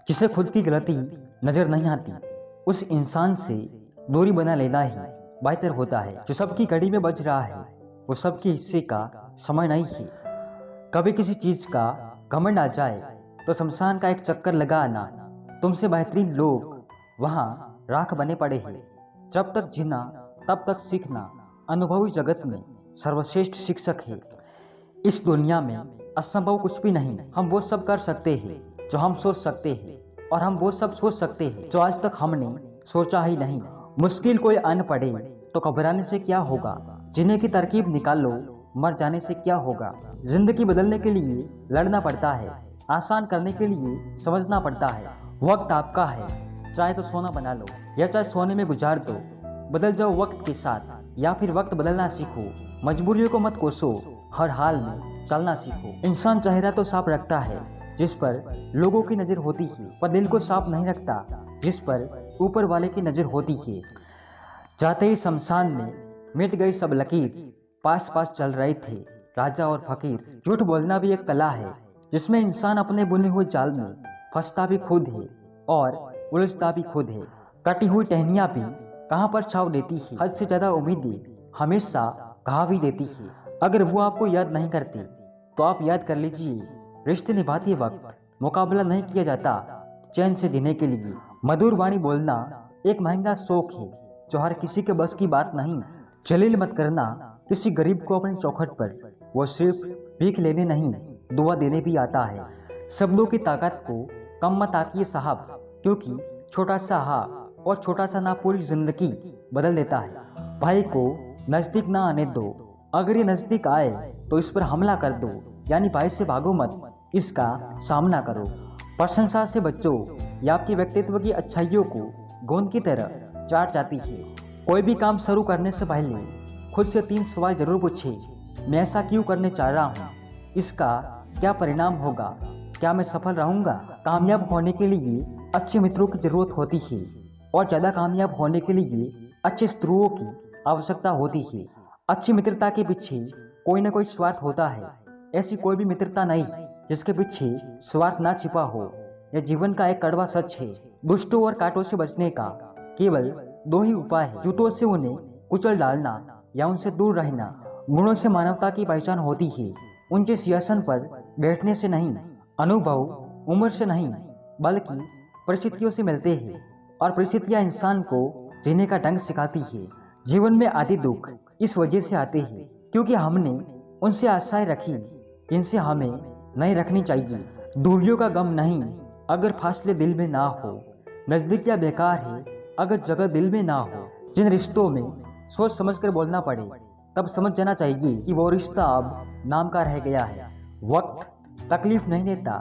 जिसे खुद की गलती नजर नहीं आती उस इंसान से दूरी बना लेना ही बेहतर होता है। जो सबकी घड़ी में बज रहा है वो सबके हिस्से का समय नहीं है। कभी किसी चीज का घमंड आ जाए तो शमशान का एक चक्कर लगा आना। तुमसे बेहतरीन लोग वहां राख बने पड़े हैं। जब तक जीना तब तक सीखना अनुभवी जगत में सर्वश्रेष्ठ शिक्षक है। इस दुनिया में असंभव कुछ भी नहीं। हम वो सब कर सकते हैं जो हम सोच सकते हैं, और हम वो सब सोच सकते हैं जो आज तक हमने सोचा ही नहीं। मुश्किल कोई आन पड़े तो घबराने से क्या होगा, जीने की तरकीब निकाल लो, मर जाने से क्या होगा। जिंदगी बदलने के लिए लड़ना पड़ता है, आसान करने के लिए समझना पड़ता है। वक्त आपका है, चाहे तो सोना बना लो या चाहे सोने में गुजार दो। बदल जाओ वक्त के साथ या फिर वक्त बदलना सीखो। मजबूरियों को मत कोसो, हर हाल में चलना सीखो। इंसान चेहरा तो साफ रखता है जिस पर लोगों की नजर होती है, पर दिल को साफ नहीं रखता जिस पर ऊपर वाले की नजर होती है। जाते ही शमशान में मिट गई सब लकीर, पास पास चल रहे थे राजा और फकीर। झूठ बोलना भी एक कला है जिसमें इंसान अपने बुने हुए जाल में फंसता भी खुद है और उलझता भी खुद है। कटी हुई टहनियां भी कहाँ पर छाव देती है, हद से ज्यादा उम्मीदें हमेशा घाव ही देती है। अगर वो आपको याद नहीं करती तो आप याद कर लीजिए, रिश्ते निभाते वक्त मुकाबला नहीं किया जाता चैन से जीने के लिए। मधुर वाणी बोलना एक महंगा शौक है जो हर किसी के बस की बात नहीं। जलील मत करना किसी गरीब को अपनी चौखट पर, वो सिर्फ भीख लेने नहीं दुआ देने भी आता है। शब्दों की ताकत को कम मत आंकिए साहब, क्योंकि छोटा सा हा और छोटा सा ना पूरी जिंदगी बदल देता है। भाई को नजदीक ना आने दो, अगर ये नजदीक आए तो इस पर हमला कर दो, यानी भाई से भागो मत, इसका सामना करो। प्रशंसा से बच्चों या आपके व्यक्तित्व की अच्छाइयों को गोंद की तरह चाट जाती है। कोई भी काम शुरू करने से पहले खुद से 3 सवाल जरूर पूछे। मैं ऐसा क्यों करने चाह रहा हूँ, इसका क्या परिणाम होगा, क्या मैं सफल रहूंगा। कामयाब होने के लिए अच्छे मित्रों की जरूरत होती है और ज्यादा कामयाब होने के लिए अच्छे शत्रुओं की आवश्यकता होती है। अच्छी मित्रता के पीछे कोई न कोई स्वार्थ होता है। ऐसी कोई भी मित्रता नहीं जिसके पीछे स्वार्थ ना छिपा हो। यह जीवन का एक कड़वा सच है। दुष्टों और कांटों से बचने का केवल 2 ही उपाय है, जूतों से उन्हें कुचल डालना या उनसे दूर रहना। गुणों से मानवता की पहचान होती है, उनके सिंहासन पर बैठने से नहीं। अनुभव उम्र से नहीं बल्कि परिस्थितियों से मिलते हैं, और परिस्थितियां इंसान को जीने का ढंग सिखाती है। जीवन में आदि दुख इस वजह से आते हैं क्योंकि हमने उनसे आशाएं रखी जिनसे हमें नहीं रखनी चाहिए। दूरियों का गम नहीं अगर फासले दिल में ना हो, नजदीकियां बेकार है अगर जगह दिल में ना हो। जिन रिश्तों में सोच समझ कर बोलना पड़े तब समझ जाना चाहिए कि वो रिश्ता अब नाम का रह गया है। वक्त तकलीफ नहीं देता,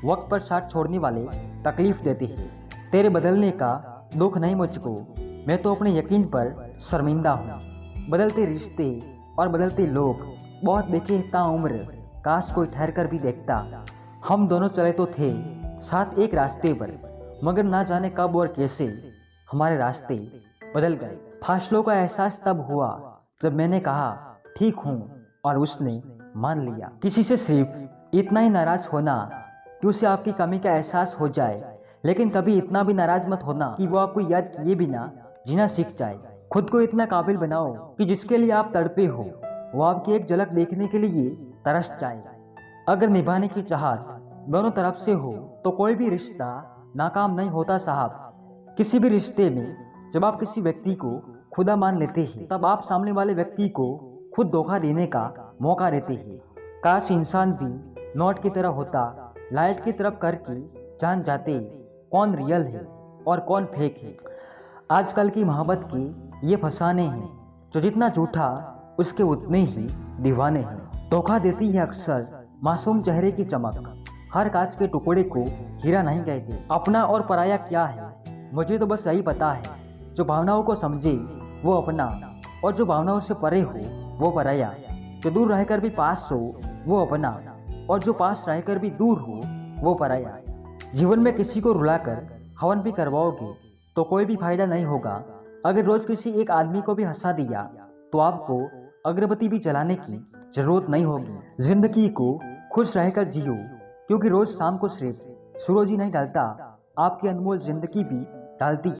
वक्त पर साथ छोड़ने वाले तकलीफ देते हैं। तेरे बदलने का दुख नहीं मुझको, मैं तो अपने यकीन पर शर्मिंदा हूँ। बदलते रिश्ते और बदलते लोग बहुत देखे ताउम्र, काश कोई ठहर कर भी देखता। हम दोनों चले तो थे साथ एक रास्ते पर, मगर ना जाने कब और कैसे हमारे रास्ते बदल गए। फासलों का एहसास तब हुआ जब मैंने कहा ठीक हूँ और उसने मान लिया। किसी से सिर्फ इतना ही नाराज होना कि उसे आपकी कमी का एहसास हो जाए, लेकिन कभी इतना भी नाराज मत होना कि वो आपको याद किए बिना जीना सीख जाए। खुद को इतना काबिल बनाओ कि जिसके लिए आप तड़पे हो वो आपकी एक झलक देखने के लिए तरस जाए। अगर निभाने की चाहत दोनों तरफ से हो तो कोई भी रिश्ता नाकाम नहीं होता साहब। किसी भी रिश्ते में जब आप किसी व्यक्ति को खुदा मान लेते हैं तब आप सामने वाले व्यक्ति को खुद धोखा देने का मौका देते हैं। काश इंसान भी नोट की तरह होता, लाइट की तरफ करके जान जाते कौन रियल है और कौन फेक है। आजकल की मोहब्बत के ये फसाने हैं जो जितना झूठा उसके उतने ही दीवाने हैं। धोखा देती है अक्सर मासूम चेहरे की चमक, हर कांच के टुकड़े को हीरा नहीं कहते। अपना और पराया क्या है मुझे तो बस यही पता है, जो भावनाओं को समझे वो अपना और जो भावनाओं से परे हो वो पराया। जो दूर रहकर भी पास हो वो अपना और जो पास रहकर भी दूर हो वो पराया। जीवन में किसी को रुलाकर हवन भी करवाओगे तो कोई भी फायदा नहीं होगा। अगर रोज किसी एक आदमी को भी हंसा दिया तो आपको अगरबत्ती भी जलाने की जरूरत नहीं होगी। जिंदगी को खुश रहकर जियो, क्योंकि रोज शाम को सिर्फ सूरज ही नहीं ढलता आपकी अनमोल जिंदगी भी डालती है।